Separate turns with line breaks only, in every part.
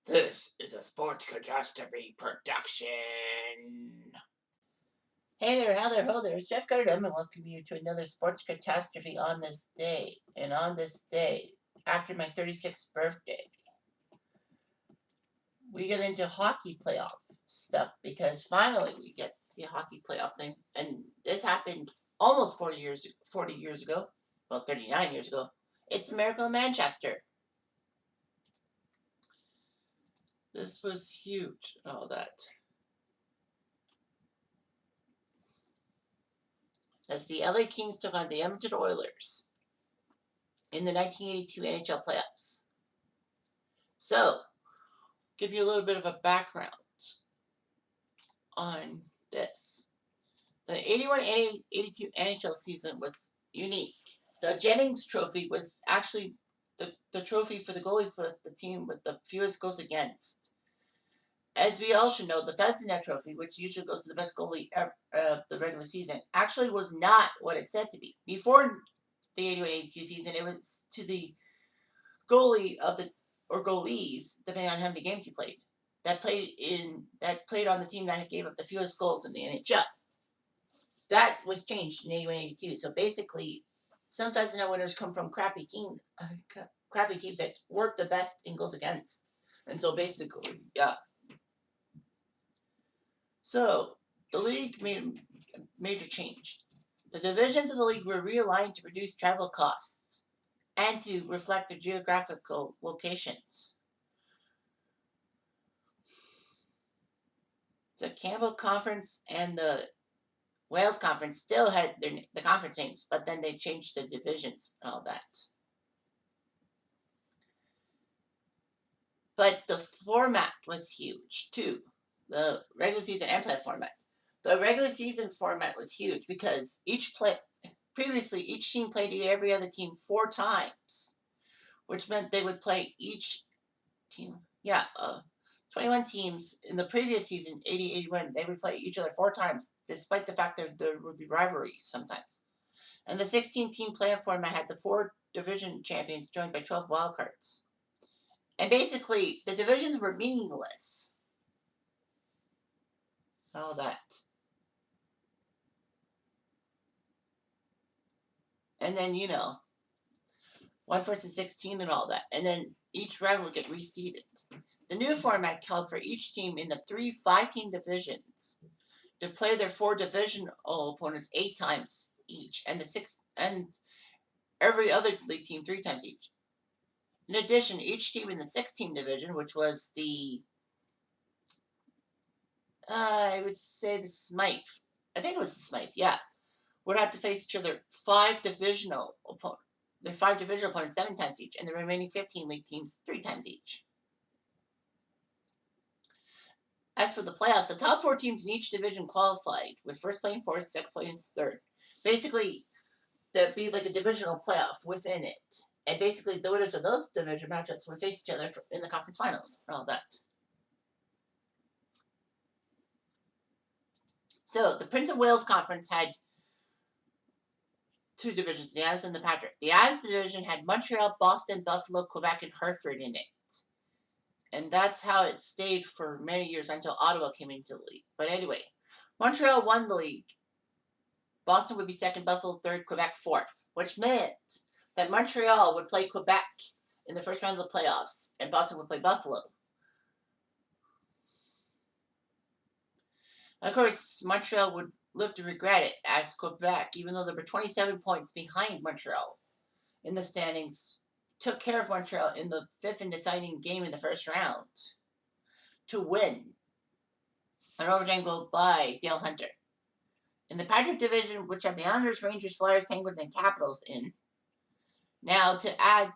This is a sports catastrophe production. Hey there, how there, ho there. It's Jeff Carter, and welcome you to another sports catastrophe on this day. And on this day, after my 36th birthday, we get into hockey playoff stuff because finally we get to see a hockey playoff thing. And this happened almost 40 years ago. Well, 39 years ago. It's the Miracle in Manchester. This was huge, all that. As the LA Kings took on the Edmonton Oilers in the 1982 NHL playoffs. So, give you a little bit of a background on this. The 81-82 NHL season was unique. The Jennings Trophy was actually the trophy for the goalies with the team with the fewest goals against. As we all should know, the Vezina Trophy, which usually goes to the best goalie of the regular season, actually was not what it said to be. Before the 81-82 season, it was to the goalie of the or goalies, depending on how many games you played, that played on the team that gave up the fewest goals in the NHL. That was changed in 81-82. So basically, some Vezina winners come from crappy teams that work the best in goals against. And so basically, yeah. So the league made a major change. The divisions of the league were realigned to reduce travel costs and to reflect their geographical locations. The Campbell Conference and the Wales Conference still had the conference names, but then they changed the divisions and all that. But the format was huge too. The regular season and playoff format. The regular season format was huge because previously each team played every other team 4 times, which meant they would play each team. 21 teams in the previous season, 80-81, they would play each other 4 times, despite the fact that there would be rivalries sometimes. And the 16-team playoff format had the 4 division champions joined by 12 wildcards. And basically, the divisions were meaningless. All that. And then, 1 versus 16 and all that. And then each round would get reseeded. The new format called for each team in the 3 5-team divisions to play their 4 divisional opponents 8 times each, and every other league team 3 times each. In addition, each team in the 6-team division, which was I would say the Smythe. I think it was the Smythe, yeah. Would have to face each other 5 divisional opponents. Their 5 divisional opponents 7 times each, and the remaining 15 league teams 3 times each. As for the playoffs, the top 4 teams in each division qualified, with first playing fourth, second playing third. Basically, there'd be like a divisional playoff within it. And basically, the winners of those division matchups would face each other in the conference finals and all that. So, the Prince of Wales Conference had 2 divisions, the Isles and the Patrick. The Isles division had Montreal, Boston, Buffalo, Quebec, and Hartford in it. And that's how it stayed for many years until Ottawa came into the league. But anyway, Montreal won the league. Boston would be second, Buffalo third, Quebec fourth, which meant that Montreal would play Quebec in the first round of the playoffs, and Boston would play Buffalo. Of course, Montreal would live to regret it as Quebec, even though they were 27 points behind Montreal in the standings, took care of Montreal in the 5th and deciding game in the first round to win an overtime goal by Dale Hunter. In the Patrick division, which had the Islanders, Rangers, Flyers, Penguins, and Capitals in. Now, to add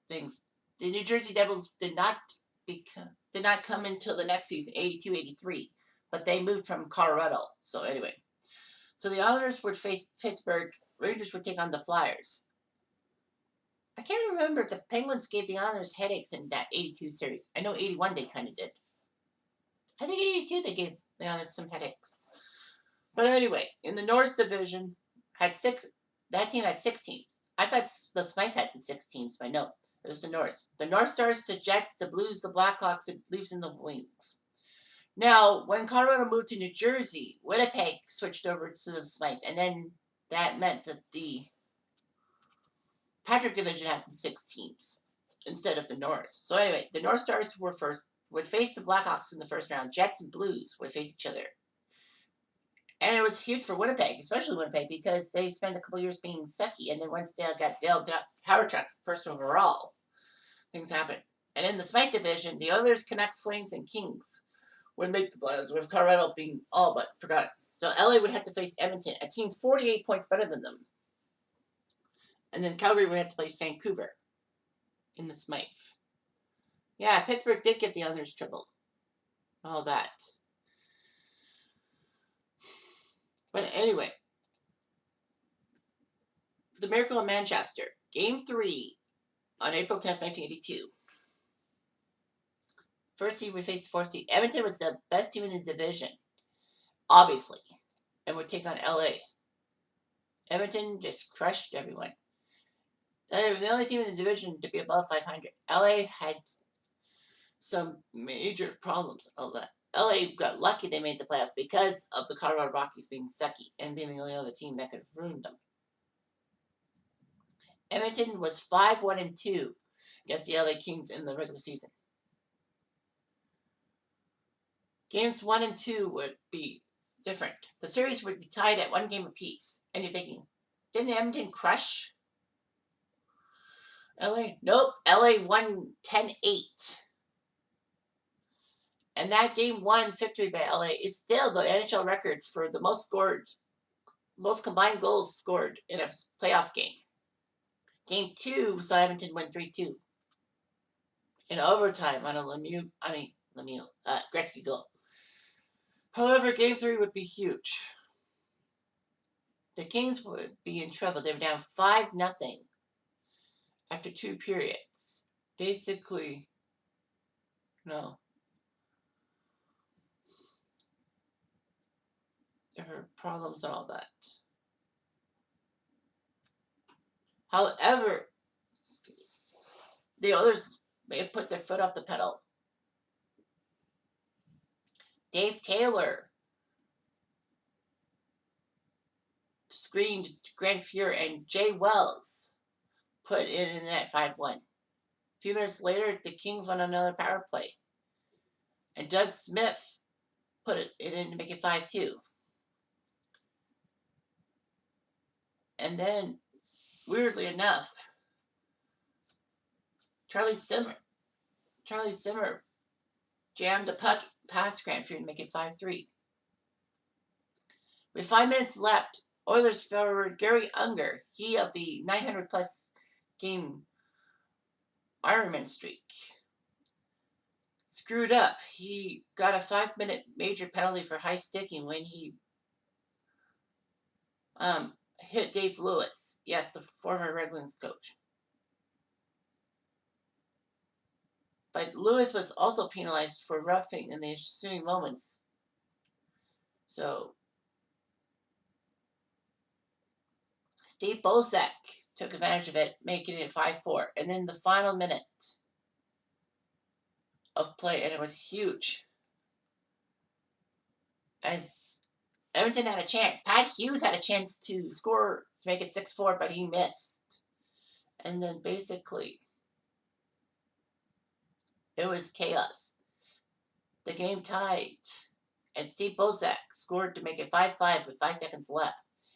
things, the New Jersey Devils did not come until the next season, 82-83, but they moved from Colorado. So anyway, so the Islanders would face Pittsburgh, Rangers would take on the Flyers. I can't remember if the Penguins gave the Islanders headaches in that 82 series. I know 81 they kind of did. I think 82 they gave the Islanders some headaches. But anyway, in the North Division, that team had 6 teams. I thought the Smythe had the 6 teams, but no. There's the North. The North Stars, the Jets, the Blues, the Blackhawks, the Leafs, and the Wings. Now, when Colorado moved to New Jersey, Winnipeg switched over to the Smythe, and then that meant that the Patrick Division had the 6 teams instead of the North. So anyway, the North Stars would face the Blackhawks in the first round. Jets and Blues would face each other. And it was huge for Winnipeg, especially Winnipeg, because they spent a couple years being sucky, and then once Dale got Hawerchuk first overall, things happened. And in the Smythe Division, the Oilers, Canucks, Flames, and Kings would make the playoffs, with Colorado being all but forgotten. So LA would have to face Edmonton, a team 48 points better than them. And then Calgary would have to play Vancouver in the Smythe. Yeah, Pittsburgh did give the others trouble. All that. But anyway, the Miracle in Manchester, Game 3 on April 10th, 1982. First seed would face the fourth seed. Edmonton was the best team in the division, obviously, and would take on LA. Edmonton just crushed everyone. They were the only team in the division to be above 500. LA had some major problems. All that. LA got lucky they made the playoffs because of the Colorado Rockies being sucky and being the only other team that could have ruined them. Edmonton was 5-1-2 against the LA Kings in the regular season. Games 1 and 2 would be different. The series would be tied at 1 game apiece. And you're thinking, didn't Edmonton crush LA? Nope. LA won 10-8. And that Game 1 victory by LA is still the NHL record for the most combined goals scored in a playoff game. Game 2 saw Edmonton win 3-2 in overtime on a Gretzky goal. However, Game 3 would be huge. The Kings would be in trouble. They were down 5-0 after 2 periods. Basically, no. There were problems and all that. However, the others may have put their foot off the pedal. Dave Taylor screened Grant Fuhr, and Jay Wells put it in the net 5-1. A few minutes later, the Kings won another power play, and Doug Smith put it in to make it 5-2. And then, weirdly enough, Charlie Simmer jammed a puck past Grant Fuhr to make it 5-3. With 5 minutes left, Oilers forward Gary Unger, he of the 900-plus game Ironman streak, screwed up. He got a 5-minute major penalty for high sticking when he hit Dave Lewis. Yes, the former Red Wings coach. But Lewis was also penalized for roughing in the ensuing moments. So Steve Bozak took advantage of it, making it 5-4. And then the final minute of play, and it was huge. As Edmonton had a chance. Pat Hughes had a chance to score to make it 6-4, but he missed. And then basically, it was chaos. The game tied, and Steve Bozak scored to make it 5-5 with 5 seconds left.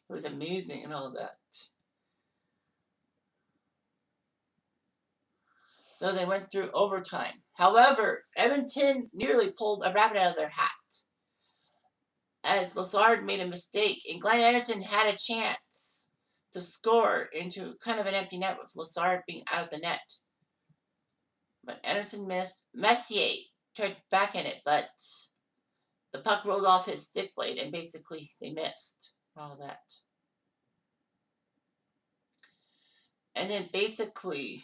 It was amazing and all that. So they went through overtime. However, Edmonton nearly pulled a rabbit out of their hat, as Lazard made a mistake, and Glenn Anderson had a chance to score into kind of an empty net with Lazard being out of the net. But Anderson missed. Messier tried to backhand it, but the puck rolled off his stick blade, and basically they missed all that. And then basically,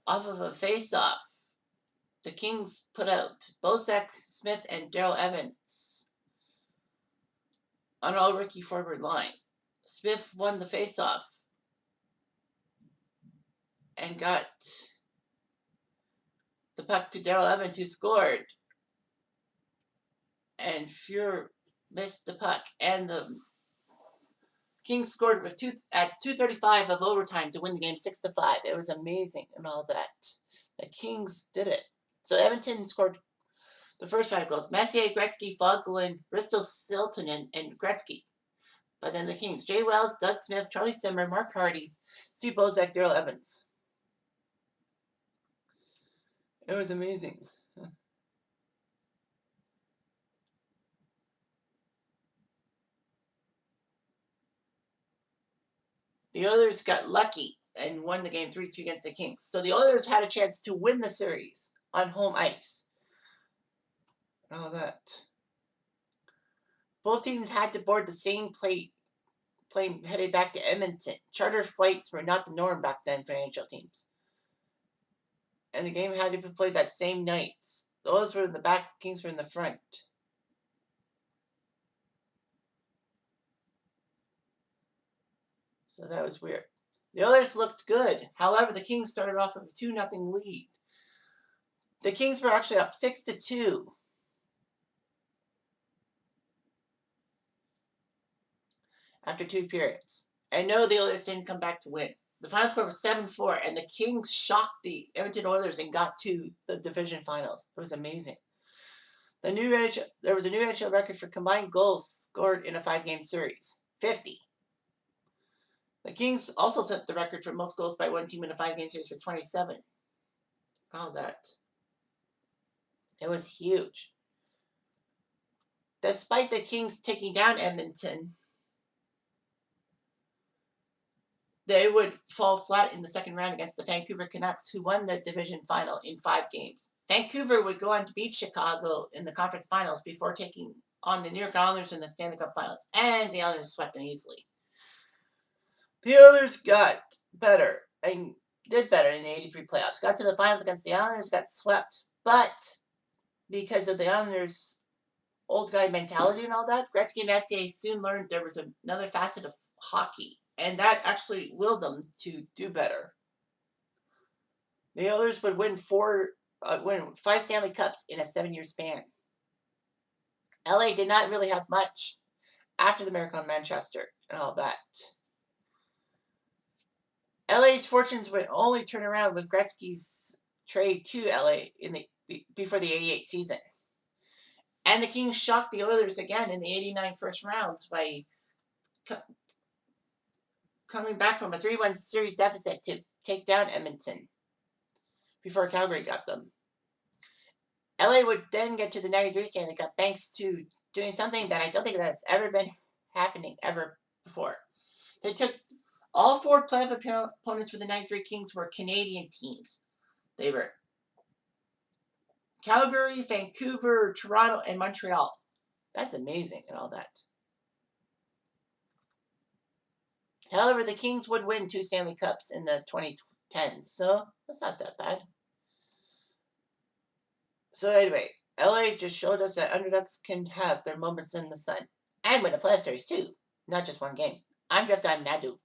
off of a face-off, the Kings put out Bozak, Smith, and Darrell Evans on all-rookie forward line. Smith won the face-off. and got the puck to Daryl Evans, who scored. And Fuhr missed the puck, and the Kings scored with at 2:35 of overtime to win the game 6-5. It was amazing and all that. The Kings did it. So Edmonton scored the first 5 goals. Messier, Gretzky, Vogelin, Bristol, Silton, and Gretzky. But then the Kings: Jay Wells, Doug Smith, Charlie Simmer, Mark Hardy, Steve Bozak, Daryl Evans. It was amazing. The Oilers got lucky and won the game 3-2 against the Kings. So the Oilers had a chance to win the series on home ice. And all that. Both teams had to board the same plane headed back to Edmonton. Charter flights were not the norm back then for NHL teams. And the game had to be played that same night. The Oilers were in the back, Kings were in the front. So that was weird. The Oilers looked good. However, the Kings started off with a 2-0 lead. The Kings were actually up 6-2. After 2 periods. And no, the Oilers didn't come back to win. The final score was 7-4, and the Kings shocked the Edmonton Oilers and got to the division finals. It was amazing. There was a new NHL record for combined goals scored in a 5-game series, 50. The Kings also set the record for most goals by one team in a 5-game series for 27. All that. It was huge. Despite the Kings taking down Edmonton, they would fall flat in the second round against the Vancouver Canucks, who won the division final in 5 games. Vancouver would go on to beat Chicago in the conference finals before taking on the New York Islanders in the Stanley Cup finals, and the Islanders swept them easily. The Oilers got better and did better in the 83 playoffs. Got to the finals against the Islanders, got swept, but because of the Islanders' old guy mentality and all that, Gretzky and Messier soon learned there was another facet of hockey, and that actually willed them to do better. The Oilers would win 5 Stanley Cups in a 7-year span. LA did not really have much after the miracle in Manchester and all that. LA's fortunes would only turn around with Gretzky's trade to LA before the 88 season. And the Kings shocked the Oilers again in the 89 first rounds by coming back from a 3-1 series deficit to take down Edmonton before Calgary got them. LA would then get to the 93 Stanley Cup thanks to doing something that I don't think that's ever been happening ever before. They took all 4 playoff opponents for the 93 Kings were Canadian teams. They were Calgary, Vancouver, Toronto, and Montreal. That's amazing and all that. However, the Kings would win 2 Stanley Cups in the 2010s, so that's not that bad. So anyway, LA just showed us that underdogs can have their moments in the sun and win a playoff series too, not just one game. I'm Jeff Diamond Nadu.